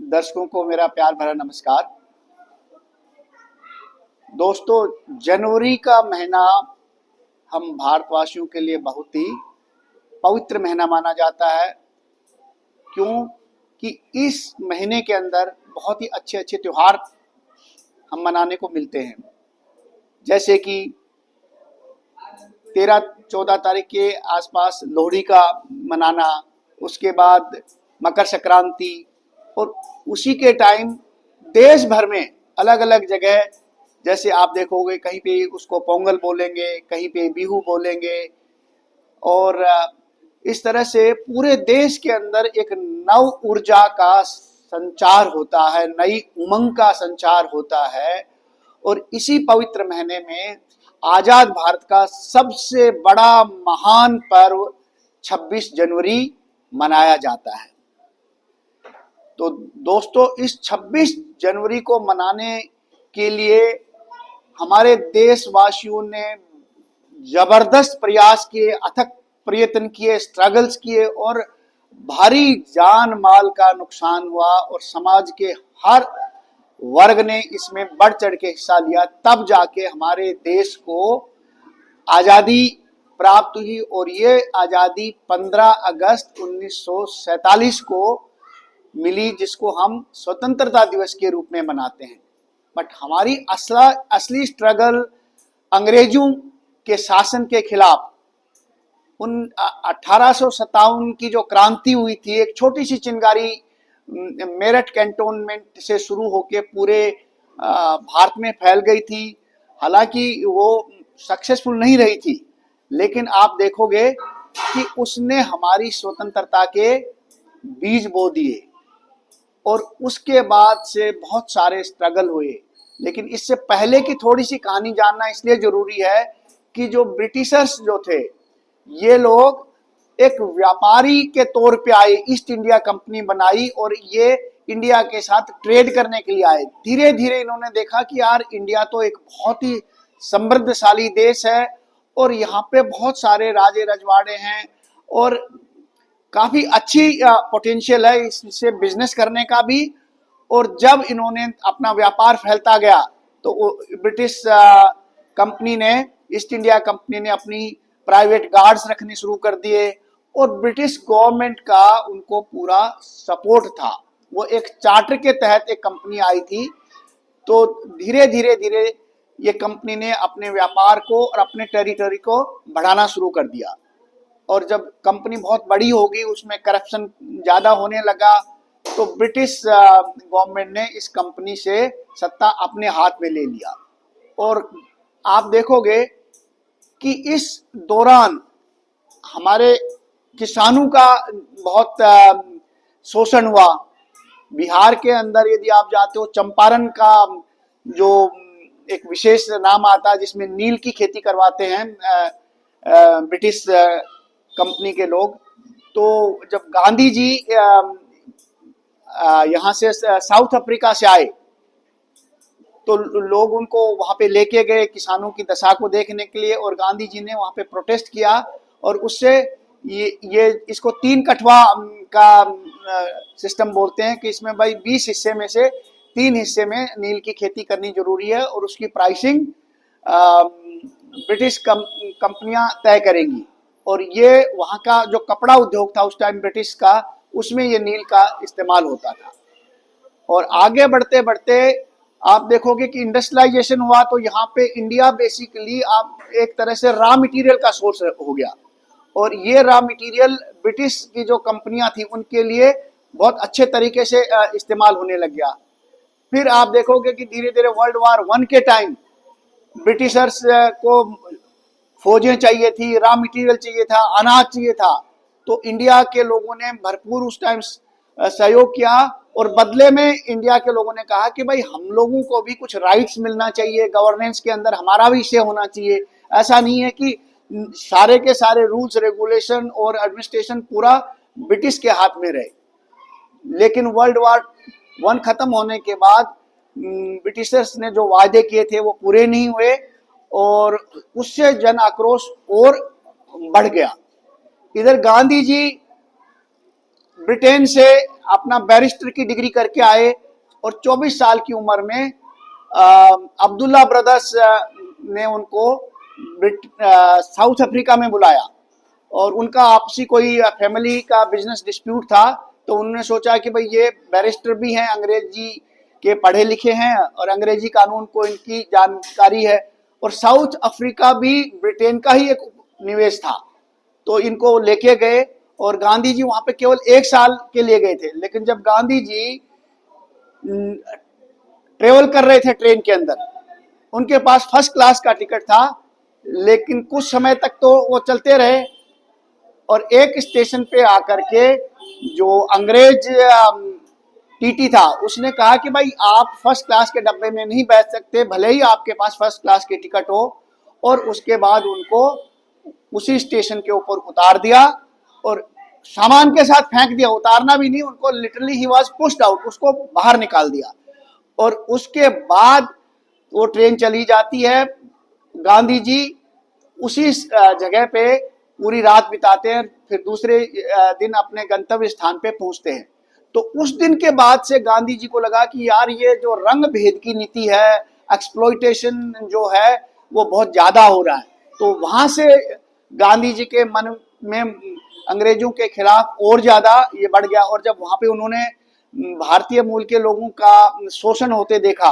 दर्शकों को मेरा प्यार भरा नमस्कार। दोस्तों, जनवरी का महीना हम भारतवासियों के लिए बहुत ही पवित्र महीना माना जाता है। क्यों कि इस महीने के अंदर बहुत ही अच्छे अच्छे त्योहार हम मनाने को मिलते हैं, जैसे कि 13-14 तारीख के आसपास लोहड़ी का मनाना, उसके बाद मकर संक्रांति, और उसी के टाइम देश भर में अलग अलग जगह, जैसे आप देखोगे कहीं पे उसको पोंगल बोलेंगे, कहीं पे बिहू बोलेंगे, और इस तरह से पूरे देश के अंदर एक नव ऊर्जा का संचार होता है, नई उमंग का संचार होता है। और इसी पवित्र महीने में आजाद भारत का सबसे बड़ा महान पर्व 26 जनवरी मनाया जाता है। तो दोस्तों, इस 26 जनवरी को मनाने के लिए हमारे देशवासियों ने जबरदस्त प्रयास किए, अथक प्रयत्न किए, स्ट्रगल्स किए, और भारी जान माल का नुकसान हुआ, और समाज के हर वर्ग ने इसमें बढ़ चढ़ के हिस्सा लिया। तब जाके हमारे देश को आज़ादी प्राप्त हुई, और ये आज़ादी 15 अगस्त 1947 को मिली, जिसको हम स्वतंत्रता दिवस के रूप में मनाते हैं। बट हमारी असली स्ट्रगल अंग्रेजों के शासन के खिलाफ उन 1857 की जो क्रांति हुई थी, एक छोटी सी चिंगारी मेरठ कैंटोनमेंट से शुरू होकर पूरे भारत में फैल गई थी। हालांकि वो सक्सेसफुल नहीं रही थी, लेकिन आप देखोगे कि उसने हमारी स्वतंत्रता के बीज बो दिए, और उसके बाद से बहुत सारे स्ट्रगल हुए। लेकिन इससे पहले की थोड़ी सी कहानी जानना इसलिए जरूरी है कि जो ब्रिटिशर्स जो थे, ये लोग एक व्यापारी के तौर पे आए, ईस्ट इंडिया कंपनी बनाई, और ये इंडिया के साथ ट्रेड करने के लिए आए। धीरे धीरे इन्होंने देखा कि यार, इंडिया तो एक बहुत ही समृद्धशाली देश है, और यहाँ पे बहुत सारे राजे रजवाड़े हैं, और काफी अच्छी पोटेंशियल है इससे बिजनेस करने का भी। और जब इन्होंने अपना व्यापार फैलता गया, तो ब्रिटिश कंपनी ने, ईस्ट इंडिया कंपनी ने अपनी प्राइवेट गार्ड्स रखने शुरू कर दिए, और ब्रिटिश गवर्नमेंट का उनको पूरा सपोर्ट था। वो एक चार्टर के तहत एक कंपनी आई थी। तो धीरे धीरे ये कंपनी ने अपने व्यापार को और अपने टेरिटरी को बढ़ाना शुरू कर दिया। और जब कंपनी बहुत बड़ी होगी, उसमें करप्शन ज़्यादा होने लगा, तो ब्रिटिश गवर्नमेंट ने इस कंपनी से सत्ता अपने हाथ में ले लिया। और आप देखोगे कि इस दौरान हमारे किसानों का बहुत शोषण हुआ। बिहार के अंदर यदि आप जाते हो, चंपारण का जो एक विशेष नाम आता है, जिसमें नील की खेती करवाते हैं ब्रिटिश कंपनी के लोग। तो जब गांधी जी यहाँ से साउथ अफ्रीका से आए, तो लोग उनको वहाँ पे लेके गए किसानों की दशा को देखने के लिए, और गांधी जी ने वहाँ पे प्रोटेस्ट किया, और उससे ये इसको 3 कठवा का सिस्टम बोलते हैं, कि इसमें भाई 20 हिस्से में से 3 हिस्से में नील की खेती करनी जरूरी है, और उसकी प्राइसिंग ब्रिटिश कंपनियां तय करेंगी। और ये वहाँ का जो कपड़ा उद्योग था उस टाइम ब्रिटिश का, उसमें ये नील का इस्तेमाल होता था। और आगे बढ़ते बढ़ते आप देखोगे कि इंडस्ट्रियलाइजेशन हुआ, तो यहाँ पे इंडिया बेसिकली आप एक तरह से रॉ मटेरियल का सोर्स हो गया, और ये रॉ मटेरियल ब्रिटिश की जो कंपनियां थी उनके लिए बहुत अच्छे तरीके से इस्तेमाल होने लग गया। फिर आप देखोगे कि धीरे धीरे वर्ल्ड वार 1 के टाइम ब्रिटिशर्स को फौजें चाहिए थी, रॉ मटेरियल चाहिए था, अनाज चाहिए था, तो इंडिया के लोगों ने भरपूर उस टाइम सहयोग किया। और बदले में इंडिया के लोगों ने कहा कि भाई, हम लोगों को भी कुछ राइट्स मिलना चाहिए, गवर्नेंस के अंदर हमारा भी हिस्सा होना चाहिए। ऐसा नहीं है कि सारे के सारे रूल्स रेगुलेशन और एडमिनिस्ट्रेशन पूरा ब्रिटिश के हाथ में रहे। लेकिन वर्ल्ड वार 1 खत्म होने के बाद ब्रिटिशर्स ने जो वायदे किए थे वो पूरे नहीं हुए, और उससे जन आक्रोश और बढ़ गया। इधर गांधी जी ब्रिटेन से अपना बैरिस्टर की डिग्री करके आए और 24 साल की उम्र में अब्दुल्ला ब्रदर्स ने उनको साउथ अफ्रीका में बुलाया और उनका आपसी कोई फैमिली का बिजनेस डिस्प्यूट था, तो उन्होंने सोचा कि भाई ये बैरिस्टर भी हैं, अंग्रेजी के पढ़े लिखे हैं और अंग्रेजी कानून को इनकी जानकारी है, और साउथ अफ्रीका भी ब्रिटेन का ही एक निवेश था, तो इनको लेके गए और गांधी जी वहां पे केवल 1 साल के लिए गए थे। लेकिन जब गांधी जी ट्रेवल कर रहे थे ट्रेन के अंदर, उनके पास फर्स्ट क्लास का टिकट था, लेकिन कुछ समय तक तो वो चलते रहे और एक स्टेशन पे आकर के जो अंग्रेज टीटी था उसने कहा कि भाई आप फर्स्ट क्लास के डब्बे में नहीं बैठ सकते, भले ही आपके पास फर्स्ट क्लास की टिकट हो, और उसके बाद उनको उसी स्टेशन के ऊपर उतार दिया और सामान के साथ फेंक दिया, उतारना भी नहीं, उनको literally he was pushed out, उसको बाहर निकाल दिया। और उसके बाद वो ट्रेन चली जाती है, गांधी जी उसी जगह पे पूरी रात बिताते हैं, फिर दूसरे दिन अपने गंतव्य स्थान पे पहुंचते हैं। तो उस दिन के बाद से गांधी जी को लगा कि यार ये जो रंग भेद की नीति है, एक्सप्लॉइटेशन जो है वो बहुत ज्यादा हो रहा है, तो वहां से गांधी जी के मन में अंग्रेजों के खिलाफ और ज्यादा ये बढ़ गया। और जब वहां पे उन्होंने भारतीय मूल के लोगों का शोषण होते देखा,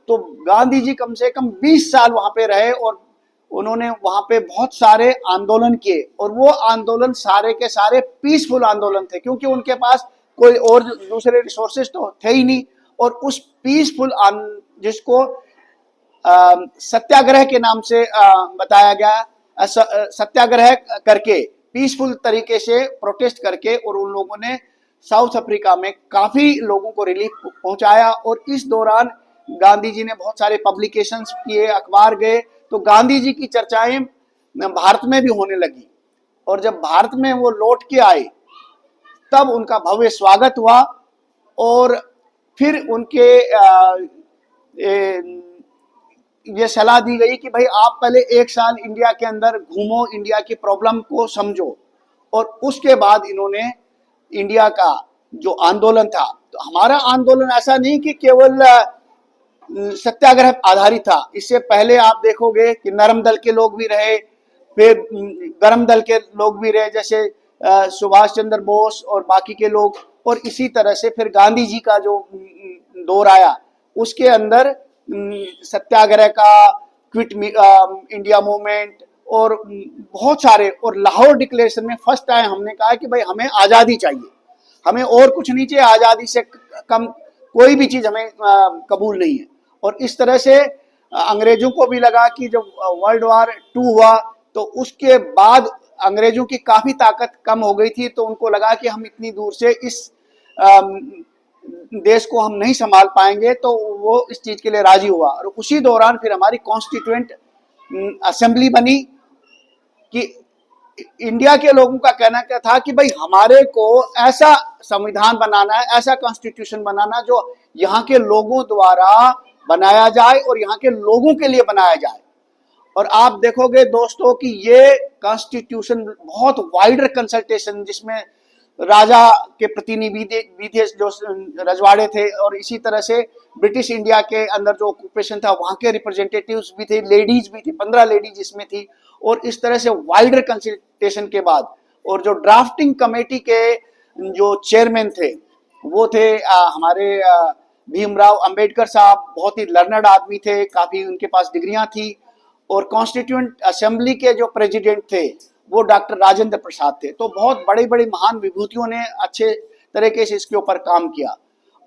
तो गांधी जी कम से कम 20 साल वहां पे रहे और उन्होंने वहां पे बहुत सारे आंदोलन किए, और वो आंदोलन सारे के सारे पीसफुल आंदोलन थे, क्योंकि उनके पास कोई और दूसरे रिसोर्सेज तो थे ही नहीं। और उस पीसफुल जिसको सत्याग्रह के नाम से बताया गया, सत्याग्रह करके पीसफुल तरीके से प्रोटेस्ट करके, और उन लोगों ने साउथ अफ्रीका में काफी लोगों को रिलीफ पहुंचाया। और इस दौरान गांधी जी ने बहुत सारे पब्लिकेशंस किए, अखबार गए, तो गांधी जी की चर्चाएं भारत में भी होने लगी। और जब भारत में वो लौट के आए तब उनका भव्य स्वागत हुआ, और फिर उनके ये सलाह दी गई कि भाई आप पहले 1 साल इंडिया के अंदर घूमो, इंडिया की प्रॉब्लम को समझो। और उसके बाद इन्होंने इंडिया का जो आंदोलन था, तो हमारा आंदोलन ऐसा नहीं कि केवल सत्याग्रह आधारित था, इससे पहले आप देखोगे कि नरम दल के लोग भी रहे, फिर गरम दल के लोग भी रहे, जैसे सुभाष चंद्र बोस और बाकी के लोग, और इसी तरह से फिर गांधी जी का जो दौर आया उसके अंदर सत्याग्रह का, क्विट इंडिया मूवमेंट और बहुत सारे, और लाहौर डिक्लेरेशन में फर्स्ट टाइम हमने कहा कि भाई हमें आज़ादी चाहिए, हमें और कुछ नहीं चाहिए, आज़ादी से कम कोई भी चीज़ हमें कबूल नहीं है। और इस तरह से अंग्रेजों को भी लगा कि जब वर्ल्ड वार 2 हुआ तो उसके बाद अंग्रेजों की काफ़ी ताकत कम हो गई थी, तो उनको लगा कि हम इतनी दूर से इस देश को हम नहीं संभाल पाएंगे, तो वो इस चीज़ के लिए राजी हुआ। और उसी दौरान फिर हमारी कॉन्स्टिट्यूएंट असेंबली बनी कि इंडिया के लोगों का कहना क्या था कि भाई हमारे को ऐसा संविधान बनाना है, ऐसा कॉन्स्टिट्यूशन बनाना जो यहाँ के लोगों द्वारा बनाया जाए और यहाँ के लोगों के लिए बनाया जाए। और आप देखोगे दोस्तों कि ये कॉन्स्टिट्यूशन बहुत वाइडर कंसल्टेशन, जिसमें राजा के प्रतिनिधि भी थे, जो रजवाड़े थे, और इसी तरह से ब्रिटिश इंडिया के अंदर जो ऑक्यूपेशन था वहाँ के रिप्रेजेंटेटिव्स भी थे, लेडीज भी थी, 15 लेडीज इसमें थी। और इस तरह से वाइडर कंसल्टेशन के बाद, और जो ड्राफ्टिंग कमेटी के जो चेयरमैन थे वो थे हमारे भीमराव अंबेडकर साहब, बहुत ही लर्नड आदमी थे, काफ़ी उनके पास डिग्रियां थी। और कॉन्स्टिट्यूएंट असेंबली के जो प्रेसिडेंट थे वो डॉक्टर राजेंद्र प्रसाद थे। तो बहुत बड़ी बड़ी महान विभूतियों ने अच्छे तरीके से इसके ऊपर काम किया।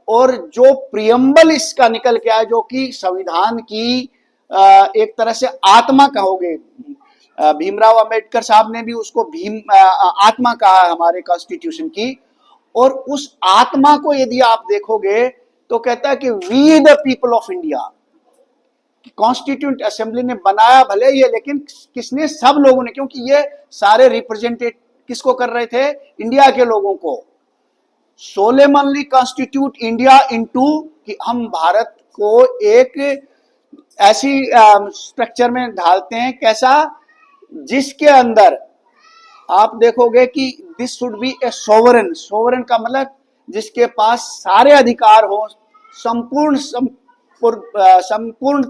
और जो प्रियम्बल इसका निकल के आया, जो कि संविधान की एक तरह से आत्मा कहोगे, भीमराव अंबेडकर साहब ने भी उसको भीम आत्मा कहा हमारे कॉन्स्टिट्यूशन की। और उस आत्मा को यदि आप देखोगे तो कहता है कि we the people of India, constituent assembly ने बनाया भले ये, लेकिन किसने? सब लोगों ने, क्योंकि ये सारे रिप्रेजेंटेट किसको कर रहे थे? इंडिया के लोगों को। सोलेमनली कॉन्स्टिट्यूट इंडिया इनटू, कि हम भारत को एक ऐसी स्ट्रक्चर में ढालते हैं, कैसा? जिसके अंदर आप देखोगे कि this should be A sovereign, sovereign का मतलब जिसके पास सारे अधिकार हो, संपूर्ण संपूर्ण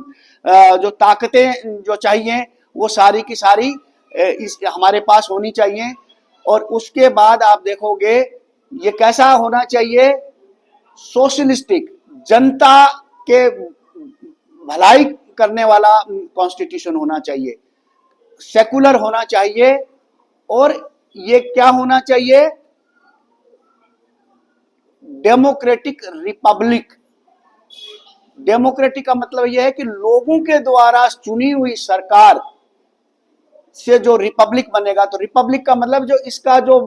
जो ताकतें जो चाहिए वो सारी की सारी इस हमारे पास होनी चाहिए। और उसके बाद आप देखोगे ये कैसा होना चाहिए, सोशलिस्टिक, जनता के भलाई करने वाला कॉन्स्टिट्यूशन होना चाहिए, सेकुलर होना चाहिए। और ये क्या होना चाहिए, डेमोक्रेटिक रिपब्लिक। डेमोक्रेटिक का मतलब यह है कि लोगों के द्वारा चुनी हुई सरकार से जो रिपब्लिक बनेगा, तो रिपब्लिक का मतलब जो इसका जो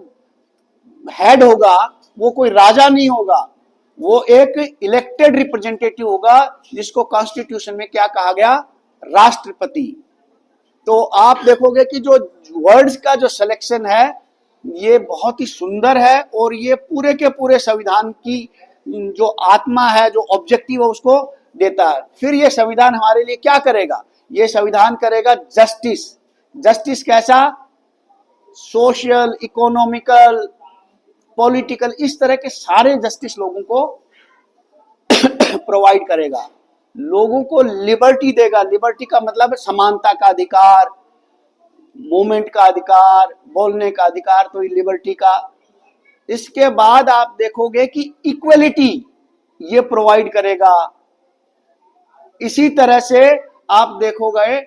हेड होगा वो कोई राजा नहीं होगा, वो एक इलेक्टेड रिप्रेजेंटेटिव होगा, जिसको कॉन्स्टिट्यूशन में क्या कहा गया, राष्ट्रपति। तो आप देखोगे कि जो वर्ड्स का जो सिलेक्शन है ये बहुत ही सुंदर है, और ये पूरे के पूरे संविधान की जो आत्मा है, जो ऑब्जेक्टिव है, उसको देता है। फिर ये संविधान हमारे लिए क्या करेगा, ये संविधान करेगा जस्टिस। जस्टिस कैसा, सोशल, इकोनॉमिकल, पॉलिटिकल, इस तरह के सारे जस्टिस लोगों को प्रोवाइड करेगा, लोगों को लिबर्टी देगा। लिबर्टी का मतलब समानता का अधिकार, मूवमेंट का अधिकार, बोलने का अधिकार, तो लिबर्टी का। इसके बाद आप देखोगे कि इक्वलिटी ये प्रोवाइड करेगा। इसी तरह से आप देखोगे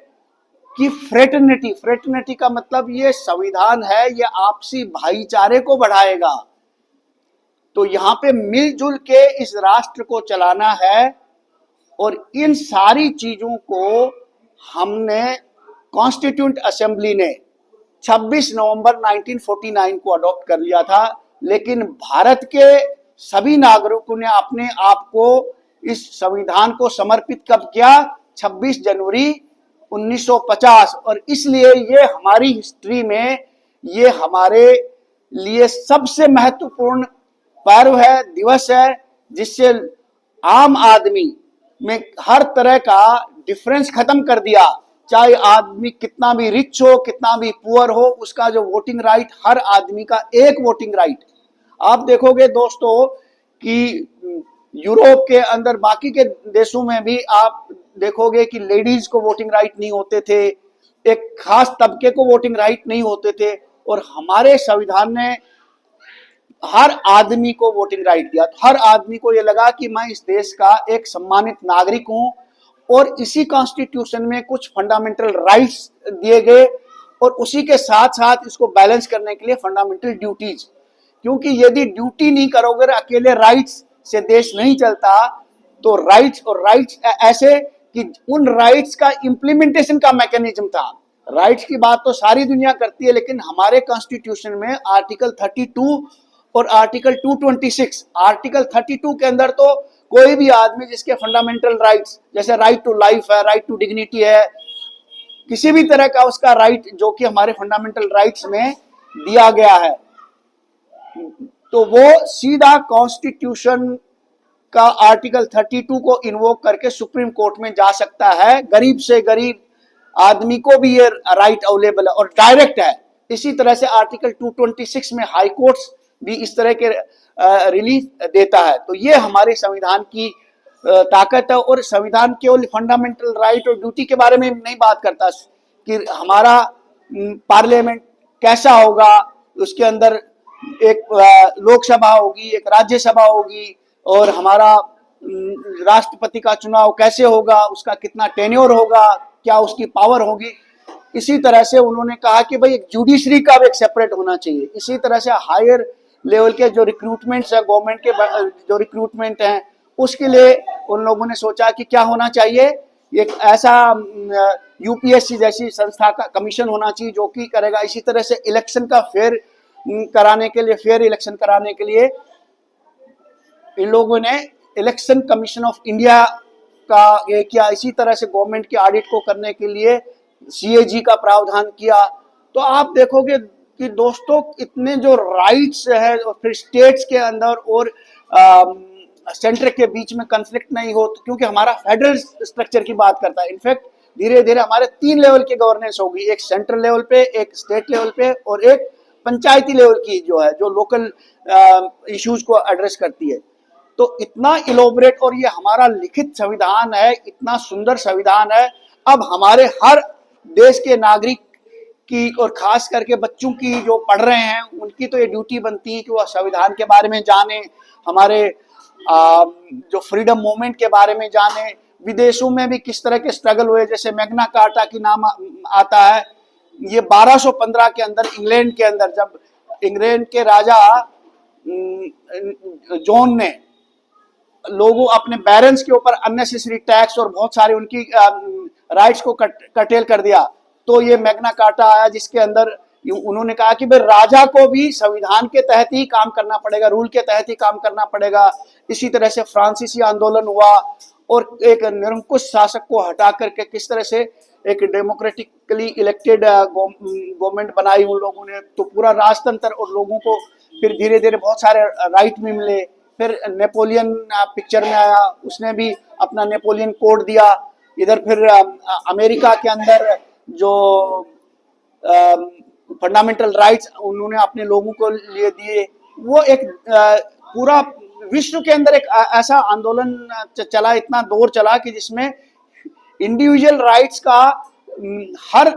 कि फ्रेटर्निटी, फ्रेटर्निटी का मतलब ये संविधान है, ये आपसी भाईचारे को बढ़ाएगा। तो यहां पे मिलजुल के इस राष्ट्र को चलाना है, और इन सारी चीजों को हमने कॉन्स्टिट्यूंट असेंबली ने 26 नवंबर 1949 को अडॉप्ट कर लिया था। लेकिन भारत के सभी नागरिकों ने अपने आप को इस संविधान को समर्पित कब किया, 26 जनवरी 1950। और इसलिए ये हमारी हिस्ट्री में ये हमारे लिए सबसे महत्वपूर्ण पर्व है, दिवस है, जिससे आम आदमी में हर तरह का डिफरेंस खत्म कर दिया। चाहे आदमी कितना भी रिच हो, कितना भी पुअर हो, उसका जो वोटिंग राइट, हर आदमी का एक वोटिंग राइट। आप देखोगे दोस्तों कि यूरोप के अंदर, बाकी के देशों में भी आप देखोगे कि लेडीज को वोटिंग राइट नहीं होते थे, एक खास तबके को वोटिंग राइट नहीं होते थे, और हमारे संविधान ने हर आदमी को वोटिंग राइट दिया। तो हर आदमी को यह लगा कि मैं इस देश का एक सम्मानित नागरिक हूं, और इसी कॉन्स्टिट्यूशन में कुछ फंडामेंटल राइट्स दिए गए, और उसी के साथ साथ इसको बैलेंस करने के लिए फंडामेंटल ड्यूटीज। क्योंकि यदि ड्यूटी नहीं करोगे, अकेले राइट्स से देश नहीं चलता, तो राइट्स और राइट्स ऐसे कि उन राइट्स का इंप्लीमेंटेशन का मैकेनिज्म था। राइट्स की बात तो सारी दुनिया करती है, लेकिन हमारे कॉन्स्टिट्यूशन में आर्टिकल 32 और आर्टिकल 226, आर्टिकल 32 के अंदर तो कोई भी आदमी जिसके फंडामेंटल राइट्स, जैसे राइट टू लाइफ है, राइट टू डिग्निटी है, किसी भी तरह का उसका राइट जो कि हमारे फंडामेंटल राइट्स में दिया गया है, तो वो सीधा कॉन्स्टिट्यूशन का आर्टिकल 32 को इन्वोक करके सुप्रीम कोर्ट में जा सकता है। गरीब से गरीब आदमी को भी ये राइट अवेलेबल है और डायरेक्ट है। इसी तरह से आर्टिकल 226 में हाई कोर्ट्स भी इस तरह के रिलीफ देता है। तो ये हमारे संविधान की ताकत है। और संविधान केवल फंडामेंटल राइट और ड्यूटी के बारे में नहीं बात करता कि हमारा पार्लियामेंट कैसा होगा, उसके अंदर एक लोकसभा होगी, एक राज्यसभा होगी, और हमारा राष्ट्रपति का चुनाव कैसे होगा, उसका कितना टेन्योर होगा, क्या उसकी पावर होगी। इसी तरह से उन्होंने कहा कि भाई एक जुडिशरी का भी एक सेपरेट होना चाहिए। इसी तरह से हायर लेवल के जो रिक्रूटमेंट्स है, गवर्नमेंट के जो रिक्रूटमेंट हैं, उसके लिए उन लोगों ने सोचा कि क्या होना चाहिए, एक ऐसा यूपीएससी जैसी संस्था का कमीशन होना चाहिए जो कि करेगा। इसी तरह से इलेक्शन का फेयर कराने के लिए, फेयर इलेक्शन कराने के लिए इन लोगों ने इलेक्शन कमीशन ऑफ इंडिया का ये किया। इसी तरह से गवर्नमेंट के ऑडिट को करने के लिए सीएजी का प्रावधान किया। तो आप देखोगे कि दोस्तों इतने जो राइट्स है, और फिर स्टेट्स के अंदर और सेंटर के बीच में कन्फ्लिक्ट नहीं हो, तो क्योंकि हमारा फेडरल स्ट्रक्चर की बात करता है। इनफैक्ट धीरे धीरे हमारे 3 लेवल की गवर्नेंस होगी, एक सेंट्रल लेवल पे, एक स्टेट लेवल पे, और एक पंचायती लेवल की जो है, जो लोकल इश्यूज को एड्रेस करती है। तो इतना इलोबरेट, और ये हमारा लिखित संविधान है, इतना सुंदर संविधान है। अब हमारे हर देश के नागरिक की, और खास करके बच्चों की जो पढ़ रहे हैं, उनकी तो ये ड्यूटी बनती है कि वह संविधान के बारे में जाने, हमारे जो फ्रीडम मूवमेंट के बारे में जाने, विदेशों में भी किस तरह के स्ट्रगल हुए। जैसे मैग्ना कार्टा की नाम आता है, ये 1215 के अंदर इंग्लैंड के अंदर, जब इंग्लैंड के राजा जॉन ने लोगों अपने बैरन्स के ऊपर अननेसेसरी टैक्स और बहुत सारे उनकी राइट्स को कटेल कर दिया, तो ये मैग्ना कार्टा आया, जिसके अंदर उन्होंने कहा कि भाई राजा को भी संविधान के तहत ही काम करना पड़ेगा, रूल के तहत ही काम करना पड़ेगा। इसी तरह से फ्रांसीसी आंदोलन हुआ, और एक निरंकुश शासक को हटा करके किस तरह से एक डेमोक्रेटिकली इलेक्टेड गवर्नमेंट बनाई उन लोगों ने, तो पूरा राजतंत्र, और लोगों को फिर धीरे धीरे बहुत सारे राइट भी मिले। फिर नेपोलियन पिक्चर में आया, उसने भी अपना नेपोलियन कोड दिया। इधर फिर अमेरिका के अंदर जो फंडामेंटल राइट्स उन्होंने अपने लोगों को लिए दिए, वो एक पूरा विश्व के अंदर एक ऐसा आंदोलन चला, इतना दौर चला कि जिसमें इंडिविजुअल राइट्स का हर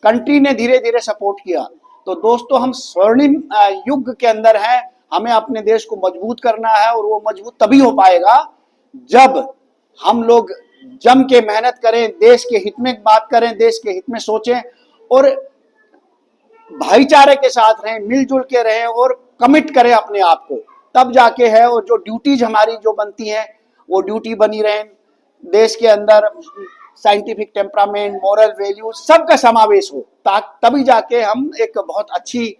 कंट्री ने धीरे धीरे सपोर्ट किया। तो दोस्तों, हम स्वर्णिम युग के अंदर हैं, हमें अपने देश को मजबूत करना है, और वो मजबूत तभी हो पाएगा जब हम लोग जम के मेहनत करें, देश के हित में बात करें, देश के हित में सोचें, और भाईचारे के साथ रहें, मिलजुल के रहें, और कमिट करें अपने आप को, तब जाके है। और जो ड्यूटीज हमारी जो बनती हैं, वो ड्यूटी बनी रहें। देश के अंदर साइंटिफिक टेम्परामेंट, मोरल वैल्यू, सबका समावेश हो, तभी जाके हम एक बहुत अच्छी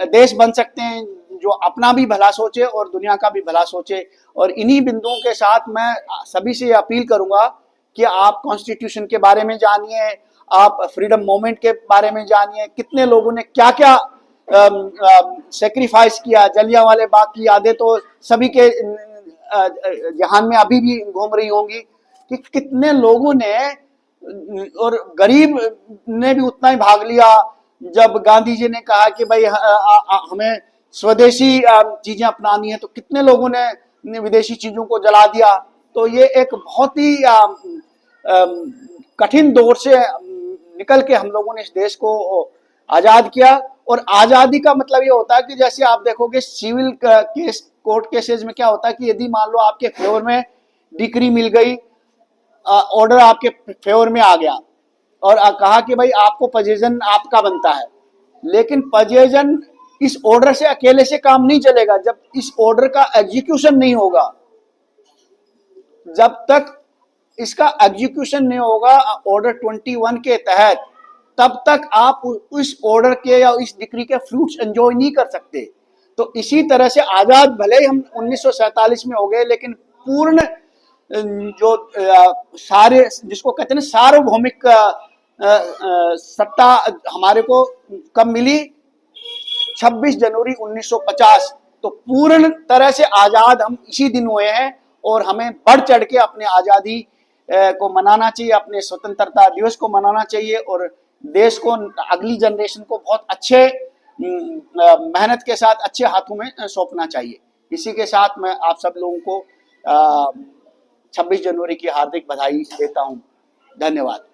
देश बन सकते हैं, जो अपना भी भला सोचे और दुनिया का भी भला सोचे। और इन्हीं बिंदुओं के साथ मैं सभी से अपील करूंगा कि आप कॉन्स्टिट्यूशन के बारे में जानिए, आप फ्रीडम मूवमेंट के बारे में जानिए, कितने लोगों ने क्या क्या सेक्रीफाइस किया। जलियांवाले बाग की यादें तो सभी के जहान में अभी भी घूम रही होंगी, कि कितने लोगों ने, और गरीब ने भी उतना ही भाग लिया। जब गांधी जी ने कहा कि भाई हमें स्वदेशी चीजें अपनानी है, तो कितने लोगों ने विदेशी चीजों को जला दिया। तो ये एक बहुत ही कठिन दौर से निकल के हम लोगों ने इस देश को आजाद किया। और आजादी का मतलब ये होता है कि जैसे आप देखोगे सिविल केस, कोर्ट केसेस में क्या होता है कि यदि मान लो आपके फेवर में डिक्री मिल गई, ऑर्डर आपके फेवर में आ गया, और कहा कि भाई आपको पजेशन आपका बनता है, लेकिन पजेशन इस ऑर्डर से अकेले से काम नहीं चलेगा। जब इस ऑर्डर का एग्जीक्यूशन नहीं होगा, जब तक इसका एग्जीक्यूशन नहीं होगा ऑर्डर 21 के तहत, तब तक आप उस ऑर्डर के या इस डिक्री के फ्रूट्स एंजॉय नहीं कर सकते। तो इसी तरह से आजाद भले ही हम 1947 में हो गए, लेकिन पूर्ण जो सारे, जिसको कहते हैं सार्वभौमिक सत्ता हमारे को कब मिली? 26 जनवरी 1950। तो पूर्ण तरह से आजाद हम इसी दिन हुए हैं, और हमें बढ़ चढ़ के अपने आजादी को मनाना चाहिए, अपने स्वतंत्रता दिवस को मनाना चाहिए, और देश को, अगली जनरेशन को बहुत अच्छे मेहनत के साथ अच्छे हाथों में सौंपना चाहिए। इसी के साथ मैं आप सब लोगों को 26 जनवरी की हार्दिक बधाई देता हूं। धन्यवाद।